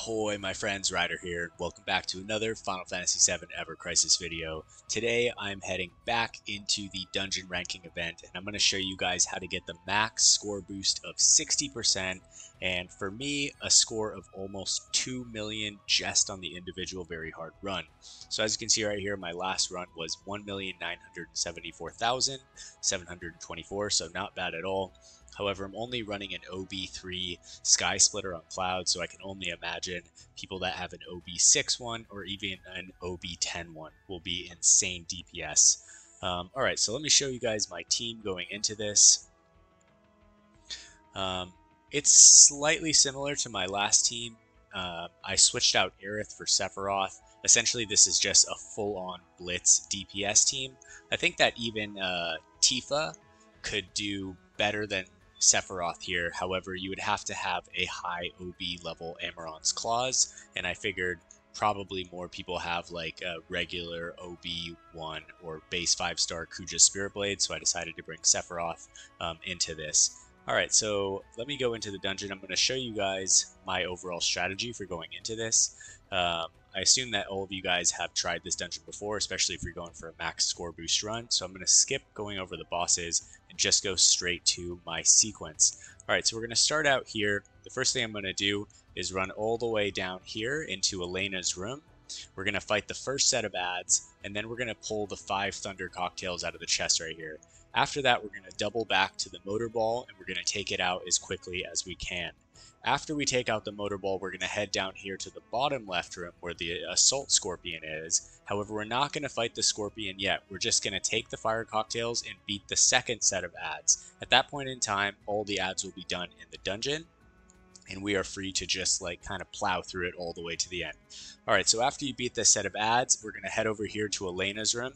Ahoy my friends, Ryder here. Welcome back to another Final Fantasy VII Ever Crisis video. Today I'm heading back into the dungeon ranking event and I'm going to show you guys how to get the max score boost of 60% and for me a score of almost 2 million just on the individual very hard run. So as you can see right here, my last run was 1,974,724, so not bad at all. However, I'm only running an OB3 Sky Splitter on Cloud, so I can only imagine people that have an OB6 one or even an OB10 one will be insane DPS. Alright, so let me show you guys my team going into this. It's slightly similar to my last team. I switched out Aerith for Sephiroth. Essentially, this is just a full-on Blitz DPS team. I think that even Tifa could do better than Sephiroth here. However, you would have to have a high OB level Amaron's Claws, and I figured probably more people have like a regular OB1 or base 5-star Kuja Spirit Blade, so I decided to bring Sephiroth into this. Alright, so let me go into the dungeon. I'm going to show you guys my overall strategy for going into this. I assume that all of you guys have tried this dungeon before, especially if you're going for a max score boost run, so I'm going to skip going over the bosses and just go straight to my sequence. Alright, so we're going to start out here. The first thing I'm going to do is run all the way down here into Elena's room. We're going to fight the first set of ads, and then we're going to pull the 5 Thunder Cocktails out of the chest right here. After that, we're going to double back to the Motor Ball, and we're going to take it out as quickly as we can. After we take out the Motor Ball, we're going to head down here to the bottom left room where the Assault Scorpion is. However, we're not going to fight the Scorpion yet. We're just going to take the Fire Cocktails and beat the second set of ads. At that point in time, all the ads will be done in the dungeon, and we are free to just like kind of plow through it all the way to the end. Alright, so after you beat this set of ads, we're going to head over here to Elena's room.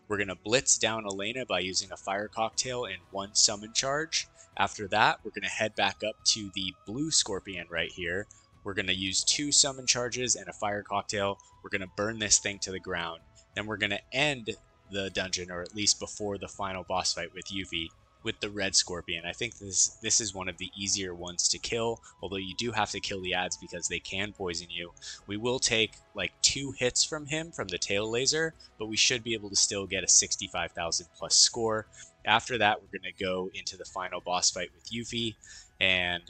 We're going to blitz down Elena by using a Fire Cocktail and 1 Summon Charge. After that, we're going to head back up to the blue Scorpion right here. We're going to use 2 Summon Charges and a Fire Cocktail. We're going to burn this thing to the ground. Then we're going to end the dungeon, or at least before the final boss fight with Yuffie, with the red Scorpion. I think this is one of the easier ones to kill, although you do have to kill the ads because they can poison you. We will take like 2 hits from him from the tail laser, but we should be able to still get a 65,000 plus score. After that, we're going to go into the final boss fight with Yuffie, and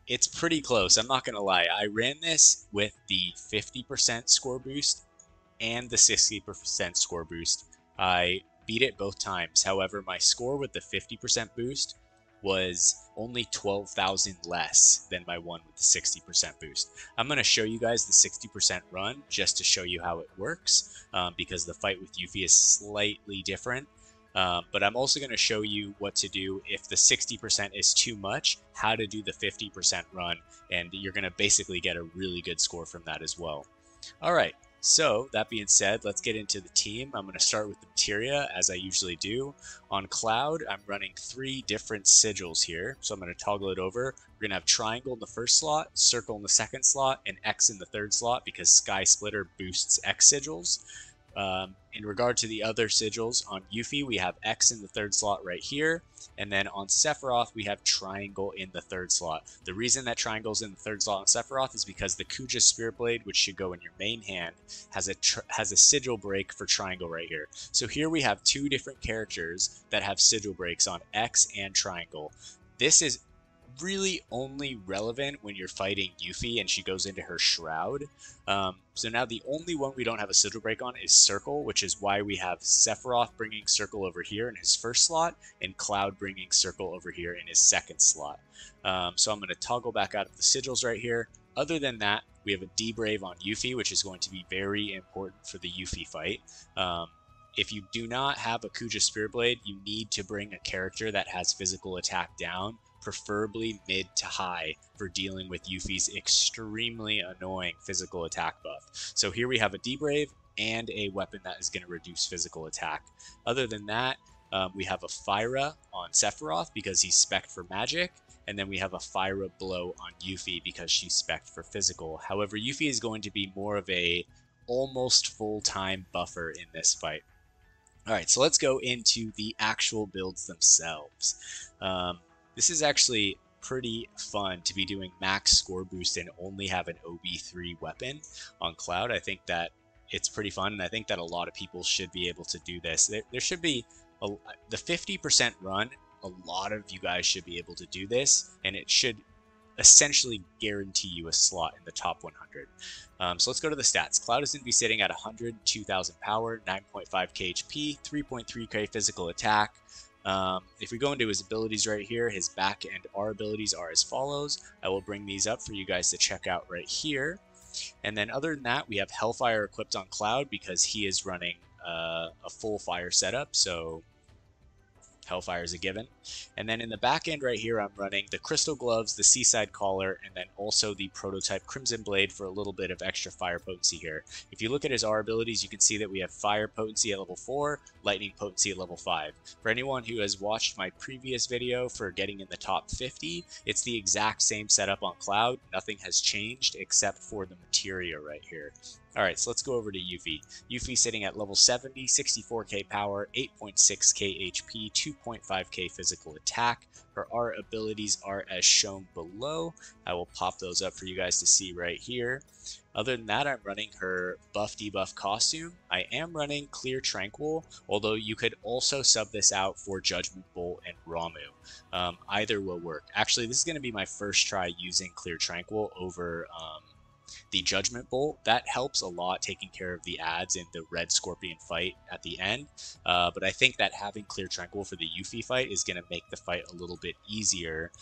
it's pretty close. I'm not going to lie. I ran this with the 50% score boost and the 60% score boost. I beat it both times. However, my score with the 50% boost was only 12,000 less than my one with the 60% boost. I'm going to show you guys the 60% run just to show you how it works, because the fight with Yuffie is slightly different. But I'm also going to show you what to do if the 60% is too much, how to do the 50% run, and you're going to basically get a really good score from that as well. Alright, so that being said, let's get into the team. I'm going to start with the materia as I usually do. On Cloud, I'm running 3 different sigils here, so I'm going to toggle it over. We're going to have Triangle in the first slot, Circle in the second slot, and X in the third slot because Sky Splitter boosts X sigils. In regard to the other sigils, on Yuffie we have X in the third slot right here, and then on Sephiroth we have Triangle in the third slot. The reason that Triangle is in the third slot on Sephiroth is because the Kuja Spirit Blade, which should go in your main hand, has a sigil break for Triangle right here. So here we have 2 different characters that have sigil breaks on X and Triangle. This is really only relevant when you're fighting Yuffie and she goes into her shroud. So now the only one we don't have a sigil break on is Circle, which is why we have Sephiroth bringing Circle over here in his first slot and Cloud bringing Circle over here in his second slot. So I'm going to toggle back out of the sigils right here. Other than that, we have a D-Brave on Yuffie, which is going to be very important for the Yuffie fight. If you do not have a Kuja Spirit Blade, you need to bring a character that has physical attack down, preferably mid to high, for dealing with Yuffie's extremely annoying physical attack buff. So here we have a D-Brave and a weapon that is going to reduce physical attack. Other than that, we have a Fyra on Sephiroth because he's spec'd for magic, and then we have a Fyra Blow on Yuffie because she's spec'd for physical. However, Yuffie is going to be more of a almost full-time buffer in this fight. Alright, so let's go into the actual builds themselves. This is actually pretty fun to be doing max score boost and only have an OB3 weapon on Cloud. I think that it's pretty fun, and I think that a lot of people should be able to do this. There should be the 50% run. A lot of you guys should be able to do this, and it should essentially guarantee you a slot in the top 100. So let's go to the stats. Cloud is going to be sitting at 102,000 power, 9.5k HP, 3.3k physical attack. If we go into his abilities right here, his back and R abilities are as follows. I will bring these up for you guys to check out right here. And then other than that, we have Hellfire equipped on Cloud because he is running a full fire setup. So Hellfire is a given. And then in the back end right here, I'm running the Crystal Gloves, the Seaside Collar, and then also the prototype Crimson Blade for a little bit of extra fire potency here. If you look at his R abilities, you can see that we have fire potency at level 4, lightning potency at level 5. For anyone who has watched my previous video for getting in the top 50, it's the exact same setup on Cloud. Nothing has changed except for the materia right here. Alright, so let's go over to Yuffie. Yuffie sitting at level 70, 64k power, 8.6k HP, 2.5k physical attack. Her R abilities are as shown below. I will pop those up for you guys to see right here. Other than that, I'm running her buff debuff costume. I am running Clear Tranquil, although you could also sub this out for Judgment Bolt and Ramuh. Either will work. Actually, this is going to be my first try using Clear Tranquil over the Judgment Bolt. That helps a lot taking care of the ads in the Red Scorpion fight at the end. But I think that having Clear Tranquil for the Yuffie fight is going to make the fight a little bit easier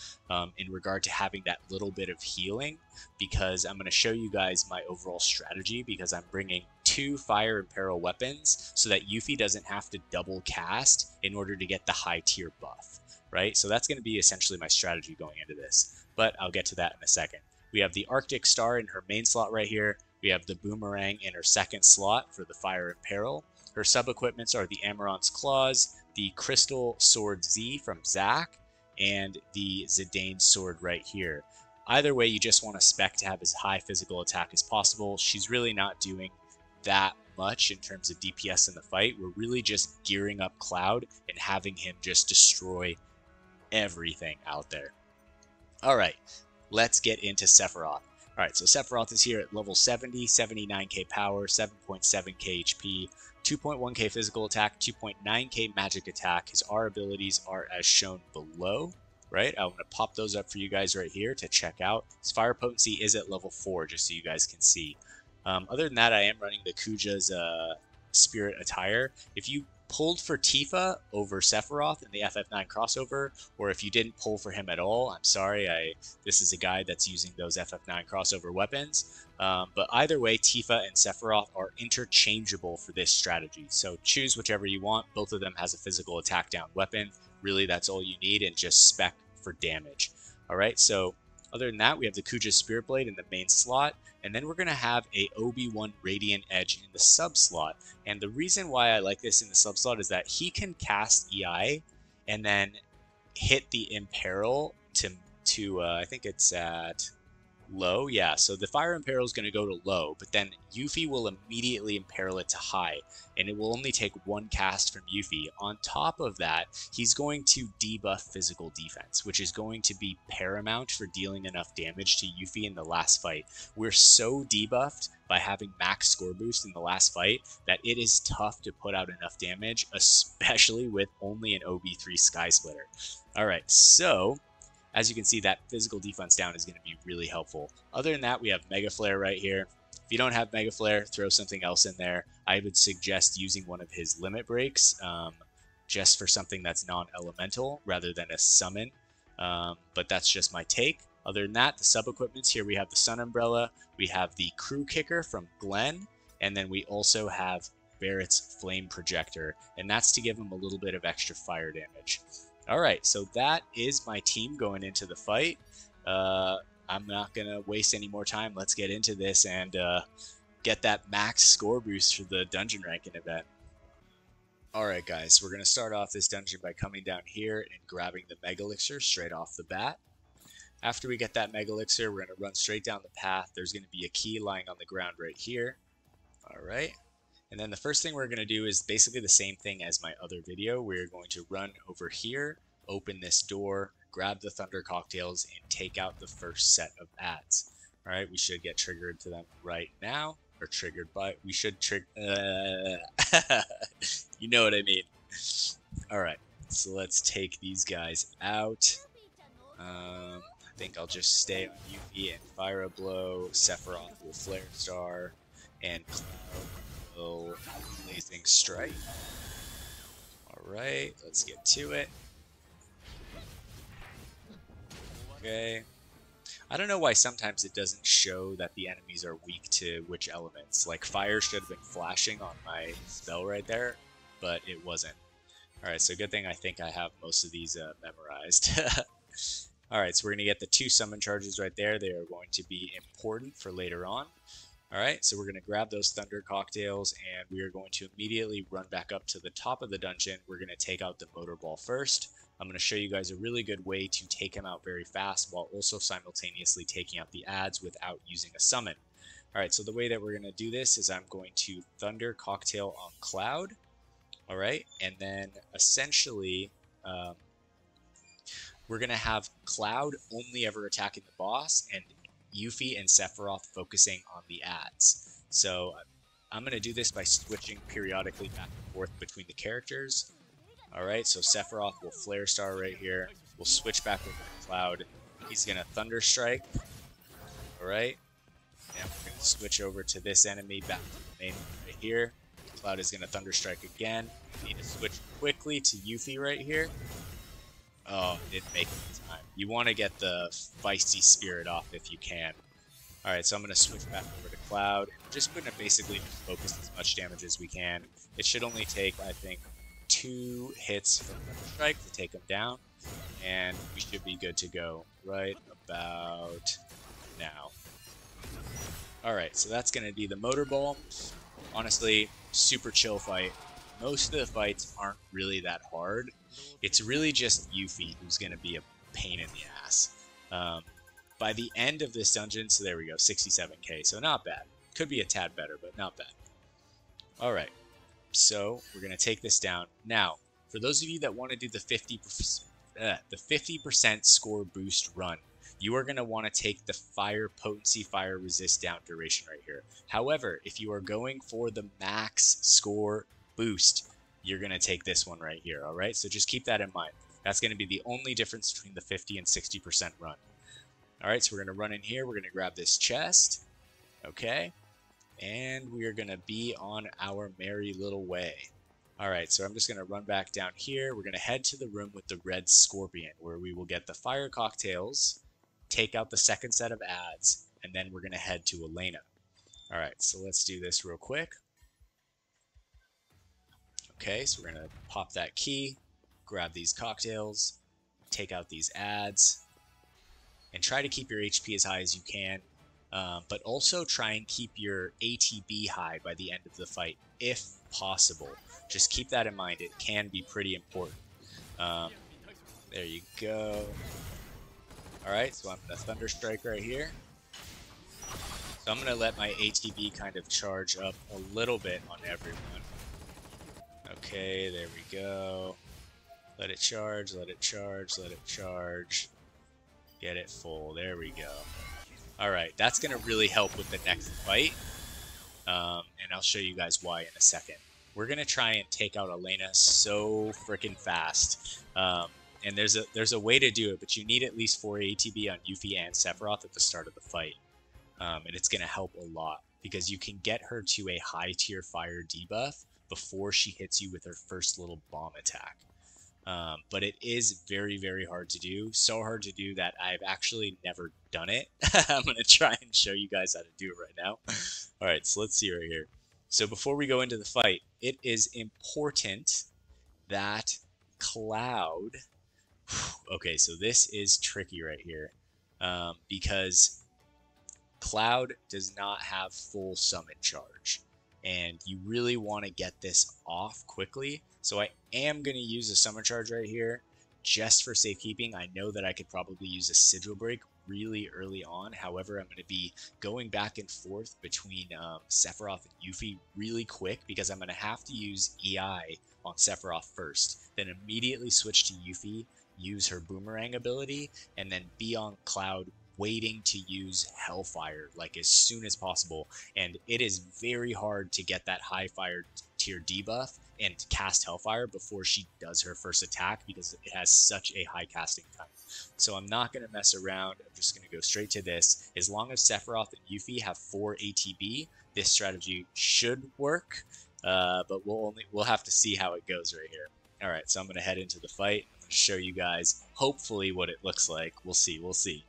in regard to having that little bit of healing, because I'm going to show you guys my overall strategy, because I'm bringing 2 Fire and Peril weapons so that Yuffie doesn't have to double cast in order to get the high tier buff, right? So that's going to be essentially my strategy going into this, but I'll get to that in a second. We have the Arctic Star in her main slot right here. We have the Boomerang in her second slot for the Fire and Peril. Her sub-equipments are the Amarant's Claws, the Crystal Sword Z from Zac, and the Zidane Sword right here. Either way, you just want to spec to have as high physical attack as possible. She's really not doing that much in terms of DPS in the fight. We're really just gearing up Cloud and having him just destroy everything out there. Alright. Let's get into Sephiroth. Alright, so Sephiroth is here at level 70, 79k power, 7.7k HP, 2.1k physical attack, 2.9k magic attack. His R abilities are as shown below, right? I'm going to pop those up for you guys right here to check out. His fire potency is at level 4, just so you guys can see. Other than that, I am running the Kuja's Spirit Attire. If you pulled for Tifa over Sephiroth in the FF9 crossover, or if you didn't pull for him at all, I'm sorry, this is a guy that's using those FF9 crossover weapons. But either way, Tifa and Sephiroth are interchangeable for this strategy. So choose whichever you want. Both of them has a physical attack down weapon. Really, that's all you need, and just spec for damage. Alright, so other than that, we have the Kuja Spirit Blade in the main slot, and then we're going to have a Obi-Wan Radiant Edge in the sub slot. And the reason why I like this in the sub slot is that he can cast EI and then hit the Imperil to I think it's at low. Yeah, so the Fire Imperil is going to go to low, but then Yuffie will immediately Imperil it to high, and it will only take 1 cast from Yuffie. On top of that, he's going to debuff physical defense, which is going to be paramount for dealing enough damage to Yuffie in the last fight. We're so debuffed by having max score boost in the last fight that it is tough to put out enough damage, especially with only an OB3 Sky Splitter. Alright, so as you can see, that physical defense down is going to be really helpful. Other than that, we have Mega Flare right here. If you don't have Mega Flare, throw something else in there. I would suggest using one of his limit breaks just for something that's non-elemental rather than a summon. But that's just my take. Other than that, the sub-equipments, here we have the Sun Umbrella, we have the Crew Kicker from Glenn, and then we also have Barrett's Flame Projector, and that's to give him a little bit of extra fire damage. Alright, so that is my team going into the fight. I'm not going to waste any more time. Let's get into this and get that max score boost for the dungeon ranking event. Alright guys, we're going to start off this dungeon by coming down here and grabbing the Mega Elixir straight off the bat. After we get that Mega Elixir, we're going to run straight down the path. There's going to be a key lying on the ground right here. Alright. And then the first thing we're going to do is basically the same thing as my other video. We're going to run over here, open this door, grab the Thunder Cocktails, and take out the first set of ads. All right, we should get triggered to them right now, or triggered by, we should trigger, you know what I mean. All right, so let's take these guys out. I think I'll just stay on Yuffie and fire a blow. Sephiroth will Flare Star, and Cloud will Blazing Strike. Alright, let's get to it. Okay. I don't know why sometimes it doesn't show that the enemies are weak to which elements. Like, fire should have been flashing on my spell right there, but it wasn't. Alright, so good thing I think I have most of these memorized. Alright, so we're going to get the 2 summon charges right there. They are going to be important for later on. Alright, so we're going to grab those Thunder Cocktails, and we are going to immediately run back up to the top of the dungeon. We're going to take out the Motor Ball first. I'm going to show you guys a really good way to take him out very fast while also simultaneously taking out the ads without using a summon. Alright, so the way that we're going to do this is I'm going to Thunder Cocktail on Cloud. Alright, and then essentially we're going to have Cloud only ever attacking the boss, and Yuffie and Sephiroth focusing on the ads. So I'm going to do this by switching periodically back and forth between the characters. Alright, so Sephiroth will Flare Star right here. We'll switch back over to Cloud. He's going to Thunder Strike. Alright, and we're going to switch over to this enemy back to the main right here. Cloud is going to Thunder Strike again. Need to switch quickly to Yuffie right here. Oh, didn't make it in time. You want to get the feisty spirit off if you can. Alright, so I'm going to switch back over to Cloud. We're just going to basically focus as much damage as we can. It should only take, I think, 2 hits from Thunder Strike to take him down. And we should be good to go right about now. Alright, so that's going to be the Motor Ball. Honestly, super chill fight. Most of the fights aren't really that hard. It's really just Yuffie who's going to be a pain in the ass. By the end of this dungeon, so there we go, 67k, so not bad. Could be a tad better, but not bad. Alright, so we're going to take this down. Now, for those of you that want to do the 50% score boost run, you are going to want to take the Fire Potency, Fire Resist down duration right here. However, if you are going for the max score boost, you're going to take this one right here, alright? So just keep that in mind. That's going to be the only difference between the 50 and 60% run. Alright, so we're going to run in here. We're going to grab this chest. Okay. And we are going to be on our merry little way. Alright, so I'm just going to run back down here. We're going to head to the room with the red scorpion, where we will get the fire cocktails, take out the second set of ads, and then we're going to head to Elena. Alright, so let's do this real quick. Okay, so we're going to pop that key, grab these cocktails, take out these ads, and try to keep your HP as high as you can, but also try and keep your ATB high by the end of the fight, if possible. Just keep that in mind, it can be pretty important. There you go. Alright, so I'm going to Thunder Strike right here. So I'm going to let my ATB kind of charge up a little bit on everyone. Okay, there we go. Let it charge, let it charge, let it charge. Get it full. There we go. Alright, that's going to really help with the next fight. And I'll show you guys why in a second. We're going to try and take out Elena so freaking fast. And there's a way to do it, but you need at least 4 ATB on Yuffie and Sephiroth at the start of the fight. And it's going to help a lot, because you can get her to a high tier fire debuff before she hits you with her first little bomb attack. But it is very, very hard to do. So hard to do that I've actually never done it. I'm going to try and show you guys how to do it right now. Alright, so let's see right here. So before we go into the fight, it is important that Cloud... Okay, so this is tricky right here. Because Cloud does not have full summon charge. And you really want to get this off quickly. So I am going to use a summon charge right here just for safekeeping. I know that I could probably use a Sigil Break really early on. However, I'm going to be going back and forth between Sephiroth and Yuffie really quick because I'm going to have to use EI on Sephiroth first, then immediately switch to Yuffie, use her boomerang ability, and then be on Cloud waiting to use Hellfire like as soon as possible. And it is very hard to get that high fire tier debuff and cast Hellfire before she does her first attack because it has such a high casting time. So I'm not going to mess around. I'm just going to go straight to this. As long as Sephiroth and Yuffie have 4 ATB, this strategy should work. But we'll have to see how it goes right here. All right, so I'm going to head into the fight. I'm going to show you guys hopefully what it looks like. We'll see. We'll see.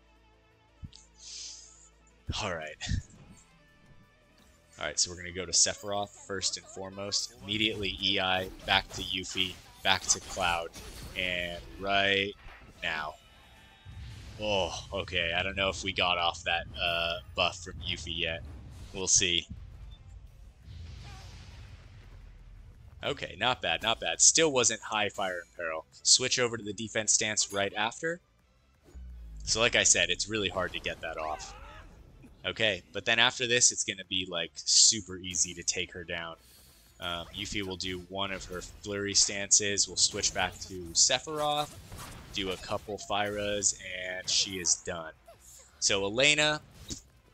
All right. All right, so we're going to go to Sephiroth first and foremost. Immediately EI, back to Yuffie, back to Cloud, and right now. Oh, okay. I don't know if we got off that buff from Yuffie yet. We'll see. Okay, not bad, not bad. Still wasn't high fire and peril. Switch over to the defense stance right after. So like I said, it's really hard to get that off. Okay, but then after this, it's going to be like super easy to take her down. Yuffie will do one of her flurry stances. We'll switch back to Sephiroth, do a couple Fyras, and she is done. So Elena,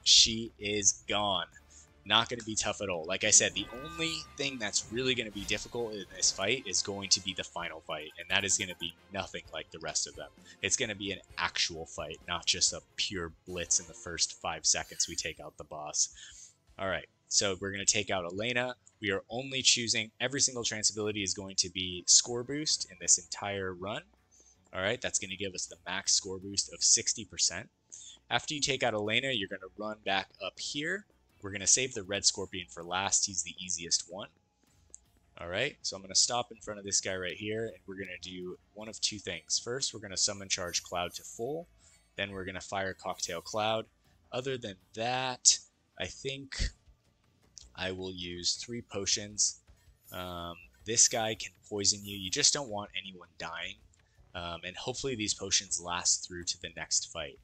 she is gone. Not going to be tough at all. Like I said, the only thing that's really going to be difficult in this fight is going to be the final fight, and that is going to be nothing like the rest of them. It's going to be an actual fight, not just a pure blitz in the first 5 seconds we take out the boss. Alright, so we're going to take out Elena. We are only choosing, every single trance ability is going to be score boost in this entire run. Alright, that's going to give us the max score boost of 60%. After you take out Elena, you're going to run back up here. We're going to save the red scorpion for last. He's the easiest one. Alright, so I'm going to stop in front of this guy right here, and we're going to do one of 2 things. First, we're going to summon charge Cloud to full. Then we're going to fire Cocktail Cloud. Other than that, I think I will use 3 potions. This guy can poison you. You just don't want anyone dying. And hopefully these potions last through to the next fight.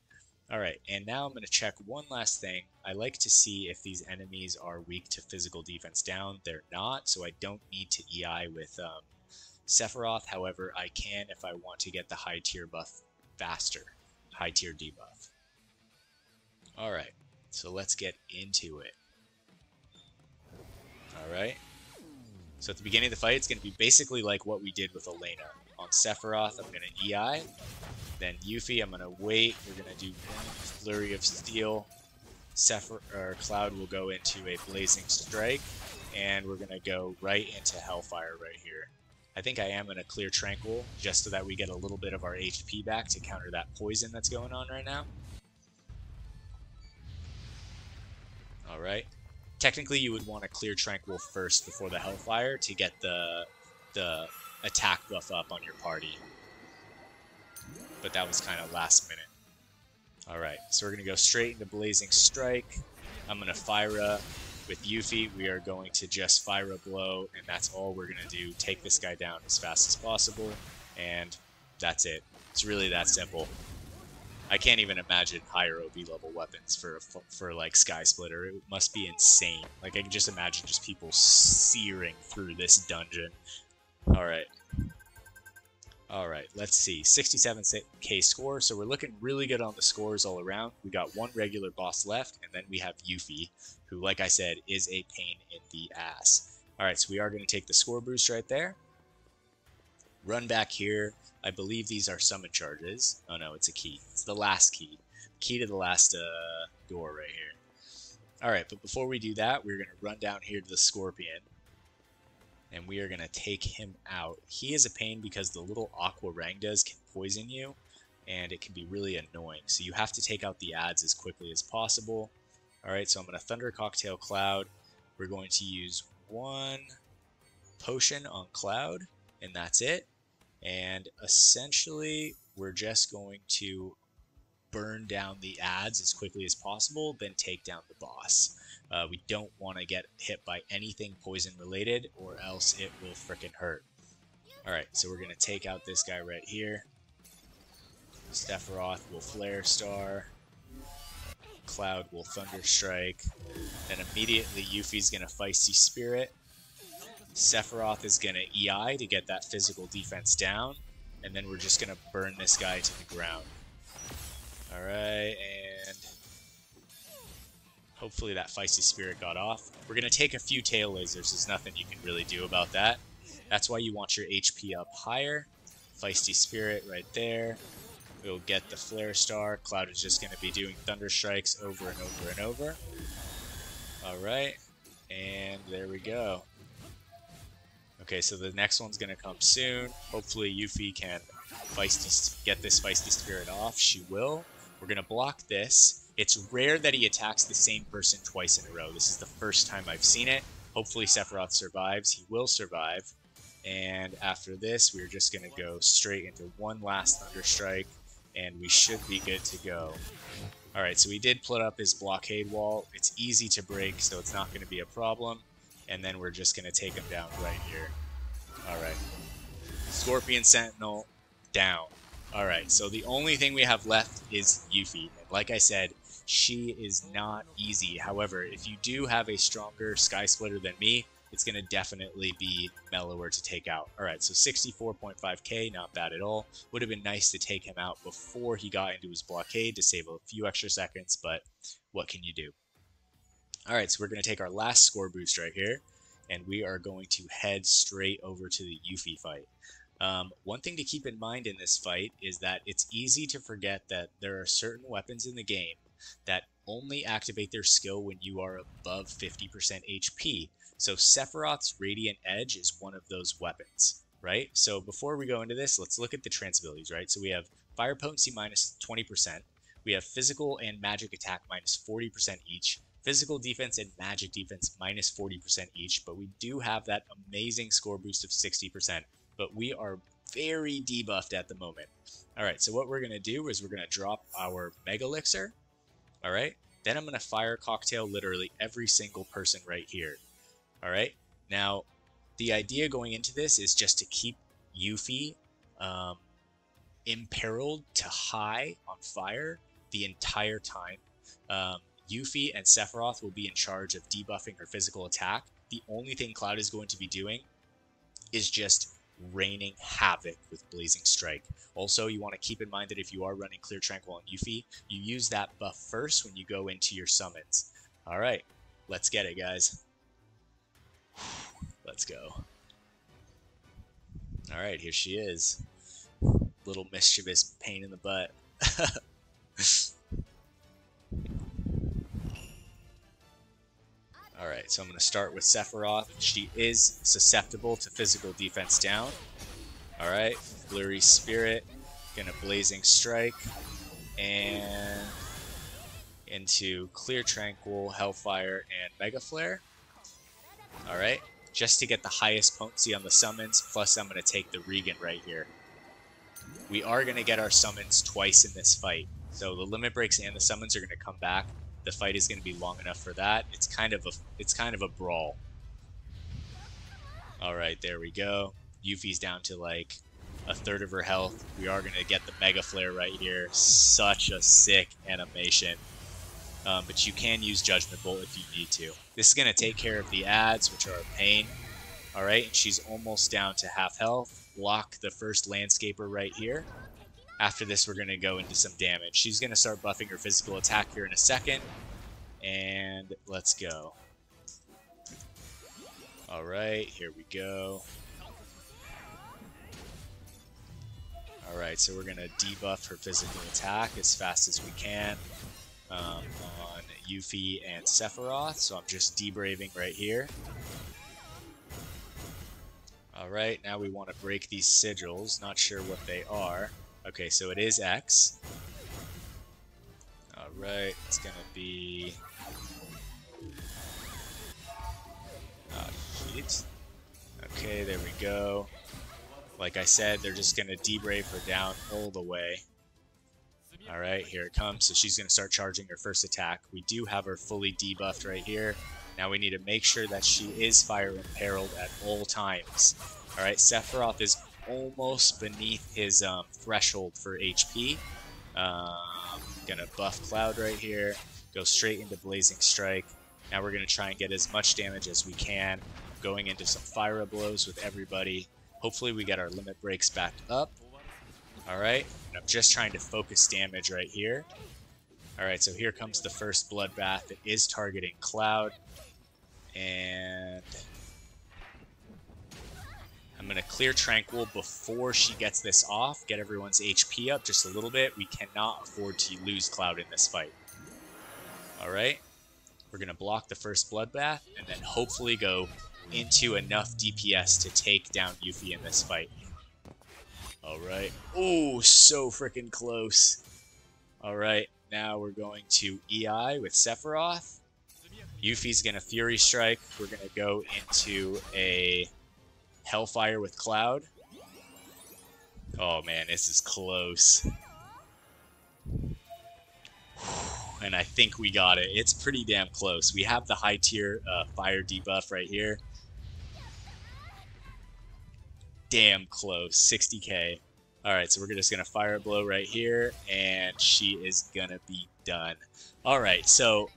Alright, and now I'm going to check one last thing. I like to see if these enemies are weak to physical defense down. They're not, so I don't need to EI with Sephiroth. However, I can if I want to get the high tier buff faster. High tier debuff. Alright, so let's get into it. Alright. So at the beginning of the fight, it's going to be basically like what we did with Elena. On Sephiroth, I'm going to EI. Then Yuffie, I'm going to wait. We're going to do one Flurry of Steel. Cloud will go into a Blazing Strike. And we're going to go right into Hellfire right here. I think I am going to clear Tranquil, just so that we get a little bit of our HP back to counter that poison that's going on right now. Alright. Technically, you would want to clear Tranquil first before the Hellfire to get the attack buff up on your party. But that was kind of last minute. Alright, so we're going to go straight into Blazing Strike. I'm going to Fyra with Yuffie. We are going to just Fyra Blow, and that's all we're going to do. Take this guy down as fast as possible, and that's it. It's really that simple. I can't even imagine higher OB level weapons for like Sky Splitter. It must be insane. Like, I can just imagine just people searing through this dungeon. Alright. Alright, let's see. 67k score, so we're looking really good on the scores all around. We got one regular boss left, and then we have Yuffie, who, like I said, is a pain in the ass. Alright, so we are going to take the score boost right there. Run back here. I believe these are summon charges. Oh no, it's a key. It's the last key. Key to the last door right here. Alright, but before we do that, we're going to run down here to the Scorpion. And we are going to take him out. He is a pain because the little Aqua Rangdas can poison you, and it can be really annoying. So you have to take out the ads as quickly as possible. Alright, so I'm going to Thunder Cocktail Cloud. We're going to use one potion on Cloud, and that's it. And essentially, we're just going to burn down the ads as quickly as possible, then take down the boss. We don't want to get hit by anything poison related, or else it will frickin' hurt. Alright, so we're going to take out this guy right here. Sephiroth will Flare Star. Cloud will Thunder Strike. Then immediately Yuffie's going to Feisty Spirit. Sephiroth is going to EI to get that physical defense down. And then we're just going to burn this guy to the ground. Alright, and hopefully that Feisty Spirit got off. We're going to take a few tail lasers. There's nothing you can really do about that. That's why you want your HP up higher. Feisty Spirit right there. We'll get the Flare Star. Cloud is just going to be doing Thunder Strikes over and over and over. Alright, and there we go. Okay, so the next one's going to come soon. Hopefully Yuffie can get this Feisty Spirit off. She will. We're going to block this. It's rare that he attacks the same person twice in a row. This is the first time I've seen it. Hopefully Sephiroth survives. He will survive. And after this, we're just going to go straight into one last Thunder Strike, and we should be good to go. Alright, so we did put up his blockade wall. It's easy to break, so it's not going to be a problem. And then we're just going to take him down right here. Alright. Scorpion Sentinel down. Alright, so the only thing we have left is Yuffie. And like I said, she is not easy. However, if you do have a stronger Sky Splitter than me, it's going to definitely be mellower to take out. Alright, so 64.5k, not bad at all. Would have been nice to take him out before he got into his blockade to save a few extra seconds, but what can you do? Alright, so we're going to take our last score boost right here, and we are going to head straight over to the Yuffie fight. One thing to keep in mind in this fight is that it's easy to forget that there are certain weapons in the game that only activate their skill when you are above 50% HP. So Sephiroth's Radiant Edge is one of those weapons, right? So before we go into this, let's look at the transabilities, right? So we have Fire Potency minus 20%. We have Physical and Magic Attack minus 40% each. Physical Defense and Magic Defense minus 40% each. But we do have that amazing score boost of 60%. But we are very debuffed at the moment. Alright, so what we're going to do is we're going to drop our Mega Elixir. Alright, then I'm going to Fire Cocktail literally every single person right here. Alright, now the idea going into this is just to keep Yuffie imperiled to high on fire the entire time. Yuffie and Sephiroth will be in charge of debuffing her physical attack. The only thing Cloud is going to be doing is just raining havoc with Blazing Strike. Also, you want to keep in mind that if you are running Clear Tranquil on Yuffie, you use that buff first when you go into your summons. Alright, let's get it, guys. Let's go. Alright, here she is. Little mischievous pain in the butt. Alright, so I'm going to start with Sephiroth. She is susceptible to physical defense down. Alright, Flurry Spirit. Gonna Blazing Strike. And into Clear Tranquil, Hellfire, and Mega Flare. Alright, just to get the highest potency on the summons, plus I'm going to take the Regan right here. We are going to get our summons twice in this fight, so the limit breaks and the summons are going to come back. The fight is going to be long enough for that. It's kind of a brawl. Alright, there we go. Yuffie's down to like a third of her health. We are going to get the Mega Flare right here. Such a sick animation. But you can use Judgment Bolt if you need to. This is going to take care of the ads, which are a pain. Alright, and she's almost down to half health. Block the first Landscaper right here. After this, we're going to go into some damage. She's going to start buffing her physical attack here in a second. And let's go. Alright, here we go. Alright, so we're going to debuff her physical attack as fast as we can on Yuffie and Sephiroth. So I'm just debraving right here. Alright, now we want to break these sigils. Not sure what they are. Okay, so it is X. Alright, it's going to be... oh, shit. Okay, there we go. Like I said, they're just going to debrave her down all the way. Alright, here it comes. So she's going to start charging her first attack. We do have her fully debuffed right here. Now we need to make sure that she is fire imperiled at all times. Alright, Sephiroth is almost beneath his threshold for HP. Gonna buff Cloud right here. go straight into Blazing Strike. Now we're going to try and get as much damage as we can, going into some Fire Blows with everybody. Hopefully we get our limit breaks back up. Alright, and I'm just trying to focus damage right here. Alright, so here comes the first Bloodbath. It is targeting Cloud. And I'm going to clear Tranquil before she gets this off, get everyone's HP up just a little bit. We cannot afford to lose Cloud in this fight. Alright, we're going to block the first Bloodbath and then hopefully go into enough DPS to take down Yuffie in this fight. Alright. Oh, so freaking close. Alright, now we're going to EI with Sephiroth. Yuffie's going to Fury Strike. We're going to go into a Hellfire with Cloud. Oh man, this is close. And I think we got it. It's pretty damn close. We have the high tier fire debuff right here. Damn close, 60k. Alright, so we're just going to Fire Blow right here, and she is going to be done. Alright, so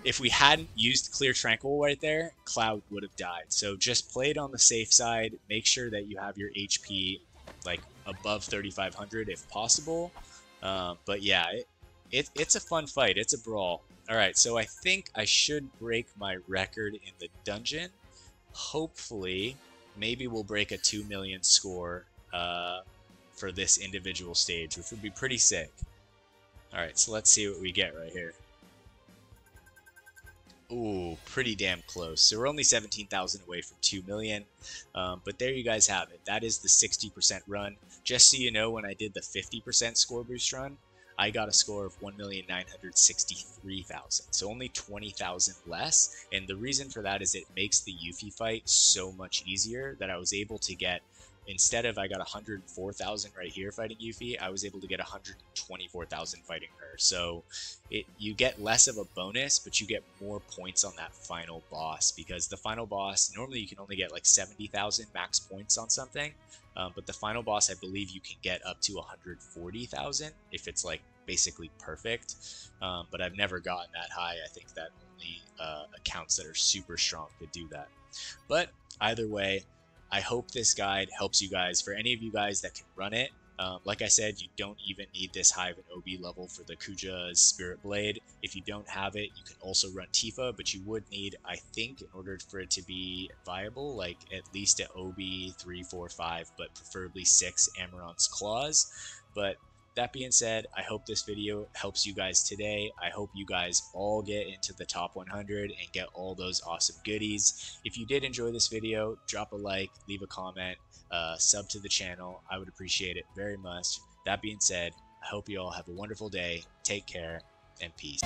if we hadn't used Clear Tranquil right there, Cloud would have died. So just play it on the safe side. Make sure that you have your HP like above 3,500 if possible. But yeah, it's a fun fight. It's a brawl. Alright, so I think I should break my record in the dungeon. Hopefully, maybe we'll break a 2 million score for this individual stage, which would be pretty sick. Alright, so let's see what we get right here. Ooh, pretty damn close. So we're only 17,000 away from 2 million. But there you guys have it. That is the 60% run. Just so you know, when I did the 50% score boost run, I got a score of 1,963,000. So only 20,000 less. And the reason for that is it makes the Yuffie fight so much easier that I was able to get, instead of I got 104,000 right here fighting Yuffie, I was able to get 124,000 fighting her. So you get less of a bonus, but you get more points on that final boss, because the final boss, normally you can only get like 70,000 max points on something, but the final boss, I believe you can get up to 140,000 if it's like basically perfect, but I've never gotten that high. I think that only accounts that are super strong could do that. But either way, I hope this guide helps you guys. For any of you guys that can run it, like I said, you don't even need this high of an OB level for the Kuja's Spirit Blade. If you don't have it, you can also run Tifa, but you would need, I think, in order for it to be viable, like at least an OB 3, 4, 5, but preferably 6 Amarant's Claws. But that being said, I hope this video helps you guys today. I hope you guys all get into the top 100 and get all those awesome goodies. If you did enjoy this video, drop a like, leave a comment, sub to the channel. I would appreciate it very much. That being said, I hope you all have a wonderful day. Take care and peace.